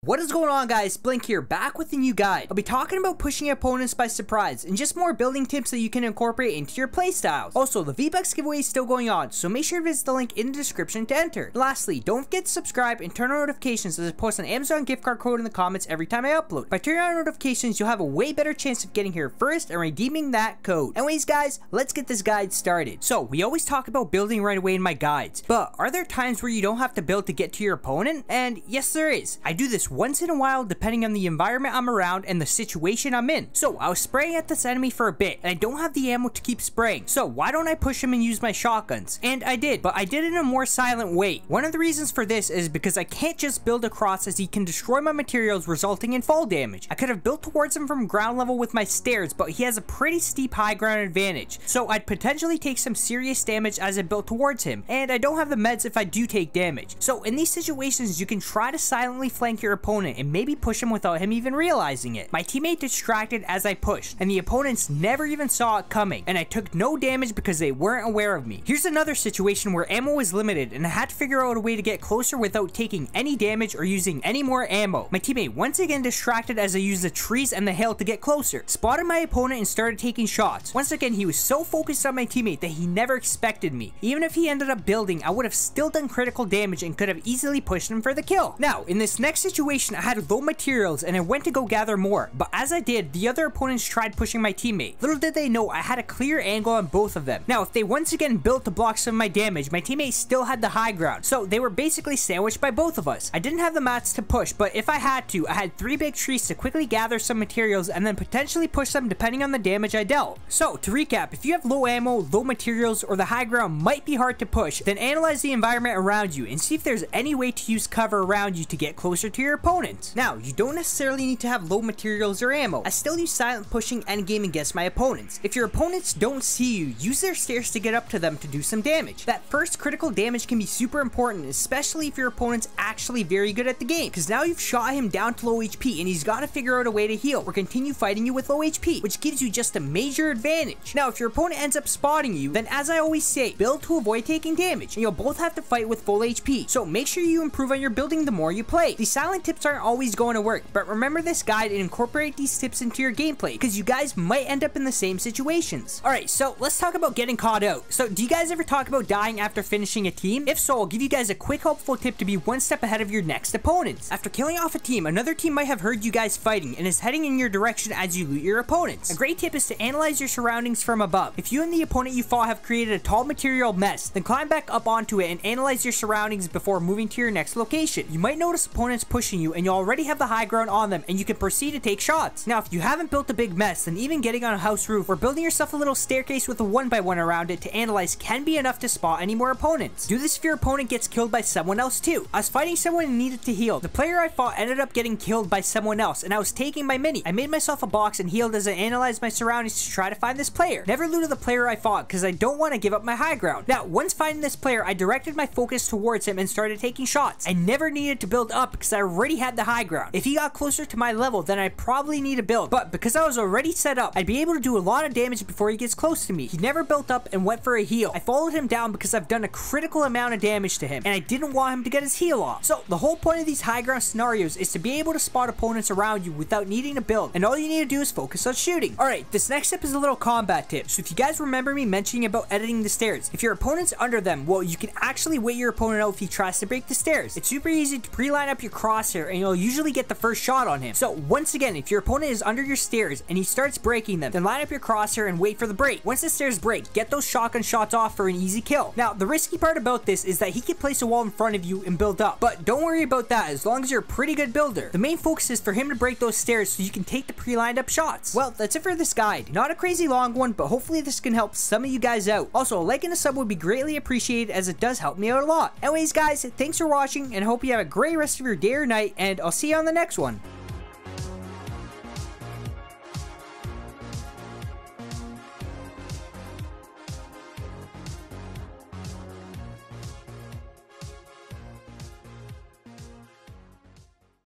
What is going on, guys? Blink here, back with a new guide. I'll be talking about pushing opponents by surprise and just more building tips that you can incorporate into your playstyles. Also, the V-Bucks giveaway is still going on, so make sure to visit the link in the description to enter. Lastly, don't forget to subscribe and turn on notifications as I post an Amazon gift card code in the comments every time I upload. By turning on notifications, you'll have a way better chance of getting here first and redeeming that code. Anyways, guys, let's get this guide started. So, we always talk about building right away in my guides, but are there times where you don't have to build to get to your opponent? And yes, there is. I do this once in a while depending on the environment I'm around and the situation I'm in. So I was spraying at this enemy for a bit and I don't have the ammo to keep spraying, so why don't I push him and use my shotguns? And I did, but I did it in a more silent way. One of the reasons for this is because I can't just build across, as he can destroy my materials, resulting in fall damage. I could have built towards him from ground level with my stairs, but he has a pretty steep high ground advantage, so I'd potentially take some serious damage as I built towards him, and I don't have the meds if I do take damage. So in these situations, you can try to silently flank your opponent and maybe push him without him even realizing it. My teammate distracted as I pushed, and the opponents never even saw it coming, and I took no damage because they weren't aware of me. Here's another situation where ammo was limited and I had to figure out a way to get closer without taking any damage or using any more ammo. My teammate once again distracted as I used the trees and the hill to get closer, spotted my opponent and started taking shots. Once again, he was so focused on my teammate that he never expected me. Even if he ended up building, I would have still done critical damage and could have easily pushed him for the kill. Now, in this next situation, I had low materials and I went to go gather more, but as I did, the other opponents tried pushing my teammate. Little did they know I had a clear angle on both of them. Now, if they once again built to block some of my damage, my teammate still had the high ground, so they were basically sandwiched by both of us. I didn't have the mats to push, but if I had to, I had 3 big trees to quickly gather some materials and then potentially push them depending on the damage I dealt. So, to recap, if you have low ammo, low materials, or the high ground might be hard to push, then analyze the environment around you and see if there's any way to use cover around you to get closer to your opponent. Now, you don't necessarily need to have low materials or ammo. I still use silent pushing endgame against my opponents. If your opponents don't see you, use their stairs to get up to them to do some damage. That first critical damage can be super important, especially if your opponent's actually very good at the game, because now you've shot him down to low HP and he's got to figure out a way to heal or continue fighting you with low HP, which gives you just a major advantage. Now, if your opponent ends up spotting you, then as I always say, build to avoid taking damage, and you'll both have to fight with full HP, so make sure you improve on your building the more you play. These silent tips aren't always going to work, but remember this guide and incorporate these tips into your gameplay, because you guys might end up in the same situations. Alright, so let's talk about getting caught out. So do you guys ever talk about dying after finishing a team? If so, I'll give you guys a quick helpful tip to be one step ahead of your next opponents. After killing off a team, another team might have heard you guys fighting and is heading in your direction as you loot your opponents. A great tip is to analyze your surroundings from above. If you and the opponent you fought have created a tall material mess, then climb back up onto it and analyze your surroundings before moving to your next location. You might notice opponents pushing you and you already have the high ground on them, and you can proceed to take shots. Now, if you haven't built a big mess, then even getting on a house roof or building yourself a little staircase with a 1x1 around it to analyze can be enough to spot any more opponents. Do this if your opponent gets killed by someone else too. I was fighting someone and needed to heal. The player I fought ended up getting killed by someone else, and I was taking my mini. I made myself a box and healed as I analyzed my surroundings to try to find this player. Never looted the player I fought because I don't want to give up my high ground. Now, once finding this player, I directed my focus towards him and started taking shots. I never needed to build up because I already had the high ground. If he got closer to my level, then I probably need to build, but because I was already set up, I'd be able to do a lot of damage before he gets close to me. He never built up and went for a heal. I followed him down because I've done a critical amount of damage to him, and I didn't want him to get his heal off. So the whole point of these high ground scenarios is to be able to spot opponents around you without needing to build, and all you need to do is focus on shooting. Alright, this next tip is a little combat tip. So if you guys remember me mentioning about editing the stairs, if your opponent's under them, well, you can actually wait your opponent out if he tries to break the stairs. It's super easy to pre-line up your crosshair and you'll usually get the first shot on him. So once again, if your opponent is under your stairs and he starts breaking them, then line up your crosshair and wait for the break. Once the stairs break, get those shotgun shots off for an easy kill. Now, the risky part about this is that he can place a wall in front of you and build up, but don't worry about that as long as you're a pretty good builder. The main focus is for him to break those stairs so you can take the pre-lined up shots. Well, that's it for this guide. Not a crazy long one, but hopefully this can help some of you guys out. Also, a like and a sub would be greatly appreciated as it does help me out a lot. Anyways, guys, thanks for watching and I hope you have a great rest of your day or night, and I'll see you on the next one.